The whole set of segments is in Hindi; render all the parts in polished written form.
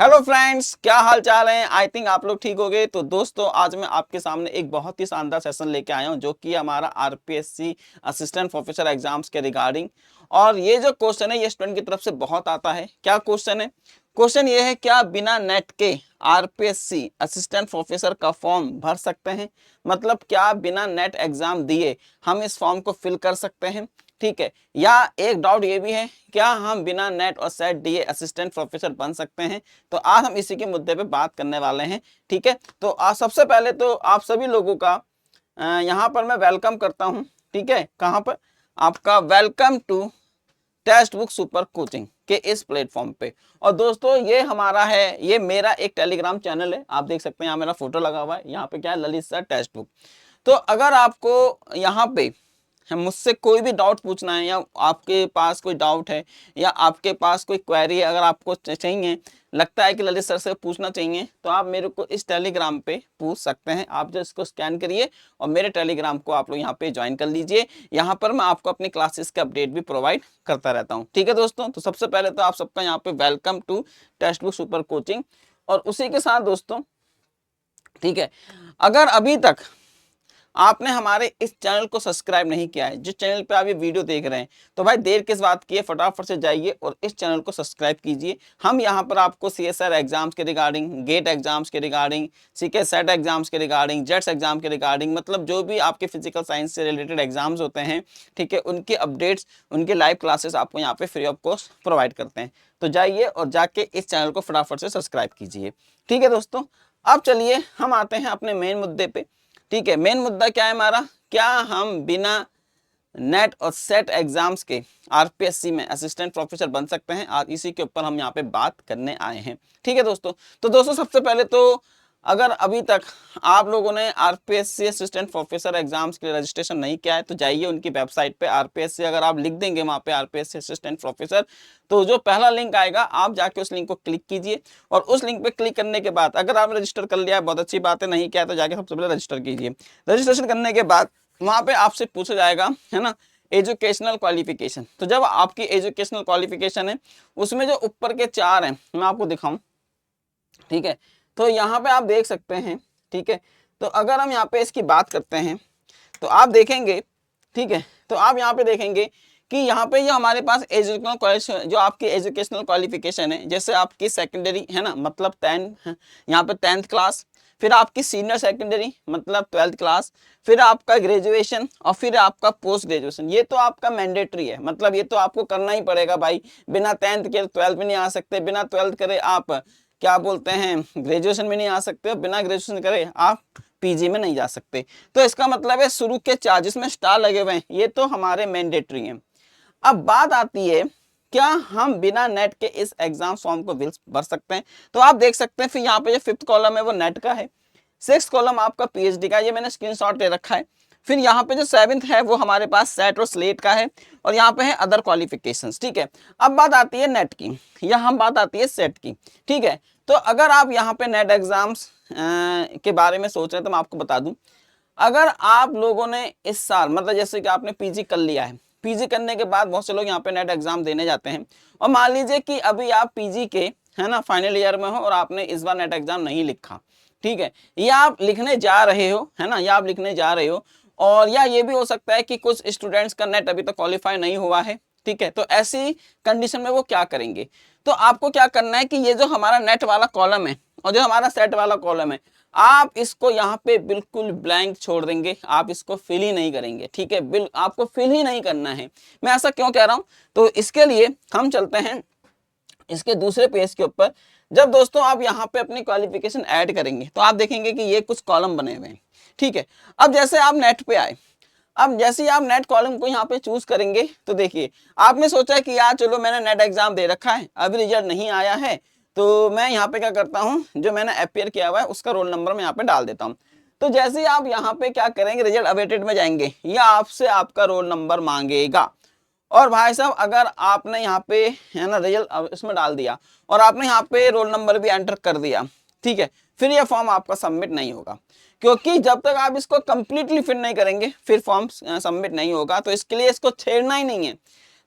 हेलो फ्रेंड्स, क्या हाल चाल है। आई थिंक आप लोग ठीक हो गए। तो दोस्तों, आज मैं आपके सामने एक बहुत ही शानदार सेशन लेके आया हूं जो कि हमारा आरपीएससी असिस्टेंट प्रोफेसर एग्जाम्स के रिगार्डिंग। और ये जो क्वेश्चन है ये स्टूडेंट की तरफ से बहुत आता है। क्या क्वेश्चन है? क्वेश्चन ये है, क्या बिना नेट के आरपीएससी असिस्टेंट प्रोफेसर का फॉर्म भर सकते हैं? मतलब क्या बिना नेट एग्जाम दिए हम इस फॉर्म को फिल कर सकते हैं? ठीक है। या एक डाउट ये भी है, क्या हम बिना नेट और सेट दिए असिस्टेंट प्रोफेसर बन सकते हैं? तो आज हम इसी के मुद्दे पे बात करने वाले हैं। ठीक है। तो आज सबसे पहले तो आप सभी लोगों का यहाँ पर मैं वेलकम करता हूँ। ठीक है। कहाँ पर? आपका welcome to Testbook super coaching के इस प्लेटफॉर्म पे। और दोस्तों, ये हमारा है, ये मेरा एक टेलीग्राम चैनल है। आप देख सकते हैं यहाँ मेरा फोटो लगा हुआ है। यहाँ पे क्या है, ललित सर टेक्स्ट बुक। तो अगर आपको यहाँ पे मुझसे कोई भी डाउट पूछना है, या आपके पास कोई डाउट है, या आपके पास कोई क्वेरी है, अगर आपको चाहिए, लगता है कि ललित सर से पूछना चाहिए, तो आप मेरे को इस टेलीग्राम पे पूछ सकते हैं। आप जो इसको स्कैन करिए और मेरे टेलीग्राम को आप लोग यहाँ पे ज्वाइन कर लीजिए। यहाँ पर मैं आपको अपनी क्लासेस के अपडेट भी प्रोवाइड करता रहता हूँ। ठीक है दोस्तों। तो सबसे पहले तो आप सबका यहाँ पे welcome to Testbook super coaching. और उसी के साथ दोस्तों, ठीक है, अगर अभी तक आपने हमारे इस चैनल को सब्सक्राइब नहीं किया है, जिस चैनल पे आप ये वीडियो देख रहे हैं, तो भाई देर किस बात की है, फटाफट से जाइए और इस चैनल को सब्सक्राइब कीजिए। हम यहाँ पर आपको सीएसआर एग्जाम्स के रिगार्डिंग, गेट एग्जाम्स के रिगार्डिंग, सीके सेट एग्जाम्स के रिगार्डिंग, जेट्स एग्जाम के रिगार्डिंग, मतलब जो भी आपके फिजिकल साइंस से रिलेटेड एग्जाम्स होते हैं, ठीक है, उनके अपडेट्स, उनके लाइव क्लासेस आपको यहाँ पे फ्री ऑफ कॉस्ट प्रोवाइड करते हैं। तो जाइए और जाके इस चैनल को फटाफट से सब्सक्राइब कीजिए। ठीक है दोस्तों। अब चलिए हम आते हैं अपने मेन मुद्दे पे। ठीक है। मेन मुद्दा क्या है हमारा? क्या हम बिना नेट और सेट एग्जाम्स के आरपीएससी में असिस्टेंट प्रोफेसर बन सकते हैं? आज इसी के ऊपर हम यहाँ पे बात करने आए हैं। ठीक है दोस्तों। तो दोस्तों, सबसे पहले तो अगर अभी तक आप लोगों ने आरपीएससी असिस्टेंट प्रोफेसर एग्जाम्स के लिए रजिस्ट्रेशन नहीं किया है, तो जाइए उनकी वेबसाइट पे आरपीएससी, अगर आप लिख देंगे वहाँ पे आरपीएससी असिस्टेंट प्रोफेसर, तो जो पहला लिंक आएगा आप जाके उस लिंक को क्लिक कीजिए। और उस लिंक पे क्लिक करने के बाद अगर आपने रजिस्टर कर लिया है, बहुत अच्छी बात है, नहीं किया तो जाके सबसे पहले रजिस्टर कीजिए। रजिस्ट्रेशन करने के बाद वहाँ पे आपसे पूछा जाएगा, है ना, एजुकेशनल क्वालिफिकेशन। तो जब आपकी एजुकेशनल क्वालिफिकेशन है, उसमें जो ऊपर के 4 हैं, मैं आपको दिखाऊं। ठीक है। तो यहाँ पे आप देख सकते हैं। ठीक है। तो अगर हम यहाँ पे इसकी बात करते हैं तो आप देखेंगे, ठीक है, तो आप यहाँ पे देखेंगे कि यहाँ पे जो हमारे पास एजुकेशनल, जो आपकी एजुकेशनल क्वालिफिकेशन है, जैसे आपकी सेकेंडरी है ना, मतलब 10, यहाँ पे 10th क्लास, फिर आपकी सीनियर सेकेंडरी मतलब 12th क्लास, फिर आपका ग्रेजुएशन, और फिर आपका पोस्ट ग्रेजुएशन। ये तो आपका मैंडेटरी है, मतलब ये तो आपको करना ही पड़ेगा भाई। बिना 10th के 12th में नहीं आ सकते, बिना 12th करे आप क्या बोलते हैं ग्रेजुएशन में नहीं आ सकते, बिना ग्रेजुएशन करे आप पीजी में नहीं जा सकते। तो इसका मतलब है शुरू के 4 जिसमें स्टार लगे हुए हैं, ये तो हमारे मैंडेटरी हैं। अब बात आती है, क्या हम बिना नेट के इस एग्जाम फॉर्म को भर सकते हैं? तो आप देख सकते हैं, फिर यहाँ पे जो 5th कॉलम है वो नेट का है, 6th कॉलम आपका पीएचडी का, ये मैंने स्क्रीनशॉट ले रखा है। फिर यहाँ पे जो 7th है वो हमारे पास सेट और स्लेट का है, और यहाँ पे है अदर क्वालिफिकेशंस। ठीक है। अब बात आती है नेट की, या हम बात आती है सेट की। ठीक है। तो अगर आप यहाँ पे नेट एग्जाम्स के बारे में सोच रहे हैं तो मैं आपको बता दूं, अगर आप लोगों ने इस साल, मतलब जैसे कि आपने पीजी कर लिया है, पीजी करने के बाद बहुत से लोग यहाँ पे नेट एग्जाम देने जाते हैं, और मान लीजिए कि अभी आप पीजी के, है ना, फाइनल ईयर में हो और आपने इस बार नेट एग्जाम नहीं लिखा, ठीक है, या आप लिखने जा रहे हो, है ना, या आप लिखने जा रहे हो, और या ये भी हो सकता है कि कुछ स्टूडेंट्स का नेट अभी तक क्वालिफाई नहीं हुआ है। ठीक है। तो ऐसी कंडीशन में वो क्या करेंगे? तो आपको क्या करना है कि ये जो हमारा नेट वाला कॉलम है और जो हमारा सेट वाला कॉलम है, आप इसको यहाँ पे बिल्कुल ब्लैंक छोड़ देंगे, आप इसको फिल ही नहीं करेंगे। ठीक है। आपको फिल ही नहीं करना है। मैं ऐसा क्यों कह रहा हूँ? तो इसके लिए हम चलते हैं इसके दूसरे पेज के ऊपर। जब दोस्तों आप यहाँ पे अपनी क्वालिफिकेशन ऐड करेंगे तो आप देखेंगे कि ये कुछ कॉलम बने हुए हैं। ठीक है। अब जैसे आप नेट पे आए, अब जैसे ही आप नेट कॉलम को यहाँ पे चूज करेंगे, तो देखिए आपने सोचा कि यार चलो मैंने नेट एग्जाम दे रखा है, अभी रिजल्ट नहीं आया है, तो मैं यहाँ पे क्या करता हूँ, जो मैंने अपियर किया हुआ है उसका रोल नंबर मैं यहाँ पे डाल देता हूँ। तो जैसे ही आप यहाँ पे क्या करेंगे, रिजल्ट अवेटेड में जाएंगे, या आपसे आपका रोल नंबर मांगेगा। और भाई साहब, अगर आपने यहाँ पे, है ना, रिजल्ट इसमें डाल दिया और आपने यहाँ पे रोल नंबर भी एंटर कर दिया, ठीक है, फिर ये फॉर्म आपका सबमिट नहीं होगा, क्योंकि जब तक आप इसको कंप्लीटली फिल नहीं करेंगे फिर फॉर्म सबमिट नहीं होगा। तो इसके लिए इसको छेड़ना ही नहीं है।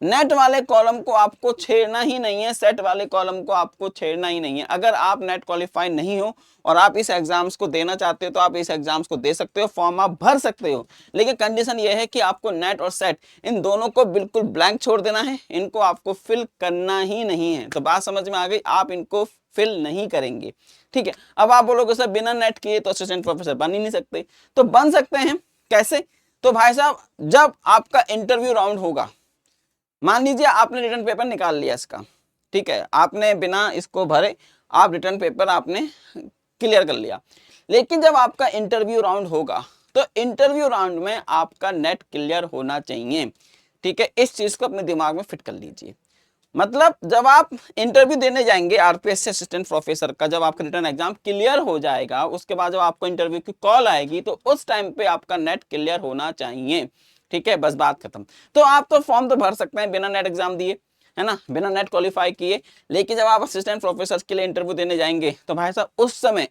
नेट वाले कॉलम को आपको छेड़ना ही नहीं है, सेट वाले कॉलम को आपको छेड़ना ही नहीं है। अगर आप नेट क्वालिफाई नहीं हो और आप इस एग्जाम्स को देना चाहते हो तो आप इस एग्जाम्स को दे सकते हो, फॉर्म आप भर सकते हो, लेकिन कंडीशन ये है कि आपको नेट और सेट इन दोनों को बिल्कुल ब्लैंक छोड़ देना है, इनको आपको फिल करना ही नहीं है। तो बात समझ में आ गई, आप इनको फिल नहीं करेंगे, ठीक है। अब आप बोलोगे सर बिना नेट किए तो असिस्टेंट प्रोफेसर बन ही नहीं सकते, तो बन सकते हैं कैसे? तो भाई साहब, जब आपका इंटरव्यू राउंड होगा, मान लीजिए आपने रिटर्न पेपर निकाल लिया इसका, ठीक है, आपने बिना इसको भरे आप रिटर्न पेपर आपने क्लियर कर लिया, लेकिन जब आपका इंटरव्यू राउंड होगा तो इंटरव्यू राउंड में आपका नेट क्लियर होना चाहिए, ठीक है। इस चीज को अपने दिमाग में फिट कर लीजिए। मतलब जब आप इंटरव्यू देने जाएंगे आरपीएससी असिस्टेंट प्रोफेसर का, जब आपका रिटर्न एग्जाम क्लियर हो जाएगा, उसके बाद जब आपको इंटरव्यू की कॉल आएगी तो उस टाइम पे आपका नेट क्लियर होना चाहिए, ठीक है, बस बात खत्म। तो आप तो फॉर्म तो भर सकते हैं बिना नेट एग्जाम दिए, है ना, बिना नेट क्वालिफाई किए, लेकिन जब आप असिस्टेंट प्रोफेसर के लिए इंटरव्यू देने जाएंगे तो भाई साहब उस समय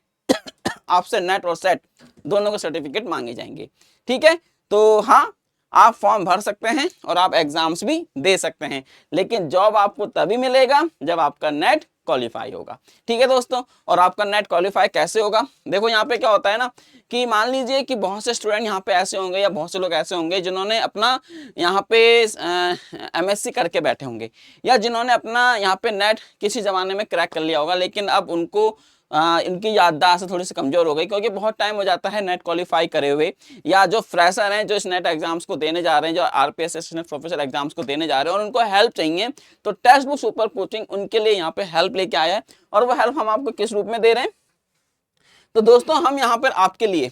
आपसे नेट और सेट दोनों के सर्टिफिकेट मांगे जाएंगे, ठीक है। तो हाँ, आप फॉर्म भर सकते हैं और आप एग्जाम्स भी दे सकते हैं, लेकिन जॉब आपको तभी मिलेगा जब आपका नेट क्वालिफाई होगा, ठीक है दोस्तों। और आपका नेट क्वालिफाई कैसे होगा? देखो यहाँ पे क्या होता है ना, कि मान लीजिए कि बहुत से स्टूडेंट यहाँ पे ऐसे होंगे या बहुत से लोग ऐसे होंगे जिन्होंने अपना यहाँ पे एमएससी करके बैठे होंगे, या जिन्होंने अपना यहाँ पे नेट किसी जमाने में क्रैक कर लिया होगा, लेकिन अब उनको इनकी याददाश्त थोड़ी सी कमजोर हो गई क्योंकि बहुत टाइम हो जाता है नेट क्वालिफाई करे हुए, या जो फ्रेशर हैं जो इस नेट एग्जाम्स को देने जा रहे हैं, जो आरपीएस असिस्टेंट प्रोफेसर एग्जाम्स को देने जा रहे हैं और उनको हेल्प चाहिए, तो टेक्स्ट बुक सुपर कोचिंग उनके लिए यहाँ पे हेल्प लेके आया है। और वो हेल्प हम आपको किस रूप में दे रहे हैं? तो दोस्तों हम यहाँ पर आपके लिए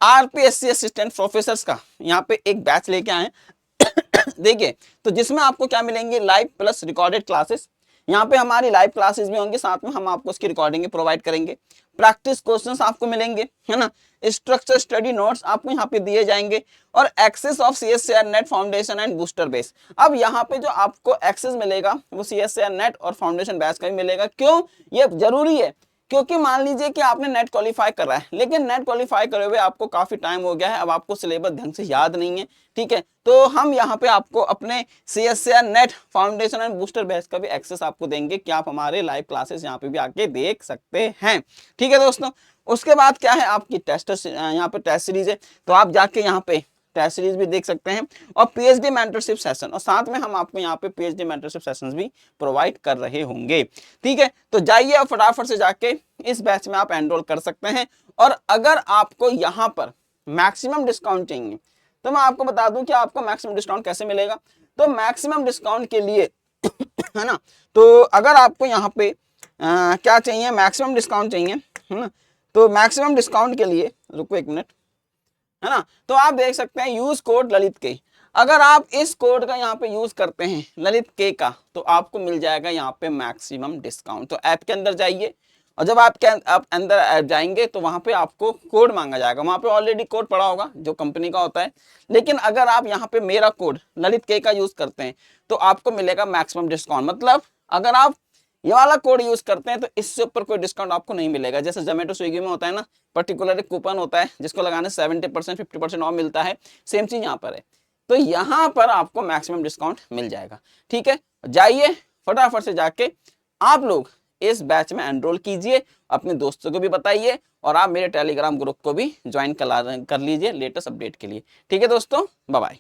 आरपीएससी असिस्टेंट प्रोफेसर का यहाँ पे एक बैच लेके आए हैं देखिए, तो जिसमें आपको क्या मिलेंगे, लाइव प्लस रिकॉर्डेड क्लासेस। यहाँ पे हमारी लाइव क्लासेस भी होंगी, साथ में हम आपको उसकी रिकॉर्डिंग प्रोवाइड करेंगे, प्रैक्टिस क्वेश्चंस आपको मिलेंगे, है ना, स्ट्रक्चर स्टडी नोट्स आपको यहाँ पे दिए जाएंगे, और access of CSIR NET foundation and booster base. अब यहाँ पे जो आपको एक्सेस मिलेगा वो सीएससीआर नेट और फाउंडेशन बैच का भी मिलेगा। क्यों ये जरूरी है? क्योंकि मान लीजिए कि आपने नेट क्वालिफाई कर रहा है, लेकिन नेट क्वालिफाई करे हुए आपको काफी टाइम हो गया है, अब आपको सिलेबस ढंग से याद नहीं है, ठीक है, तो हम यहाँ पे आपको अपने CSIR NET foundation and booster batch का भी एक्सेस आपको देंगे कि आप हमारे लाइव क्लासेस यहाँ पे भी आके देख सकते हैं, ठीक है दोस्तों। उसके बाद क्या है, आपकी टेस्ट यहाँ पे टेस्ट सीरीज है, तो आप जाके यहाँ पे टेस्ट सीरीज भी देख सकते हैं, और पीएचडी मेंटरशिप सेशन, और साथ में हम आपको यहाँ पे पीएचडी मेंटरशिप सेशंस भी प्रोवाइड कर रहे होंगे, ठीक है। तो जाइए और फटाफट से जाके इस बैच में आप एनरोल कर सकते हैं। और अगर आपको यहाँ पर मैक्सिमम डिस्काउंट चाहिए तो मैं आपको बता दूं कि आपको मैक्सिमम डिस्काउंट कैसे मिलेगा। तो मैक्सिमम डिस्काउंट के लिए है ना, तो अगर आपको यहाँ पे क्या चाहिए, मैक्सिमम डिस्काउंट चाहिए, है ना, तो मैक्सिमम डिस्काउंट के लिए रुको एक मिनट, है ना, तो आप देख सकते हैं यूज कोड ललित के। अगर आप इस कोड का यहाँ पे यूज करते हैं ललित के का, तो आपको मिल जाएगा यहाँ पे मैक्सिमम डिस्काउंट। तो ऐप के अंदर जाइए, और जब आप अंदर ऐप जाएंगे तो वहां पे आपको कोड मांगा जाएगा, वहां पे ऑलरेडी कोड पड़ा होगा जो कंपनी का होता है, लेकिन अगर आप यहाँ पे मेरा कोड ललित के का यूज करते हैं तो आपको मिलेगा मैक्सिमम डिस्काउंट। मतलब अगर आप ये वाला कोड यूज करते हैं तो इससे ऊपर कोई डिस्काउंट आपको नहीं मिलेगा। जैसे जोमेटो स्विगी में होता है ना, पर्टिकुलर एक कूपन होता है जिसको लगाने 70% 50% ऑफ मिलता है, सेम चीज यहाँ पर है। तो यहाँ पर आपको मैक्सिमम डिस्काउंट मिल जाएगा, ठीक है। जाइए फटाफट से जाके आप लोग इस बैच में एनरोल कीजिए, अपने दोस्तों को भी बताइए, और आप मेरे टेलीग्राम ग्रुप को भी ज्वाइन कर लीजिए लेटेस्ट अपडेट के लिए, ठीक है दोस्तों, बाय बाय।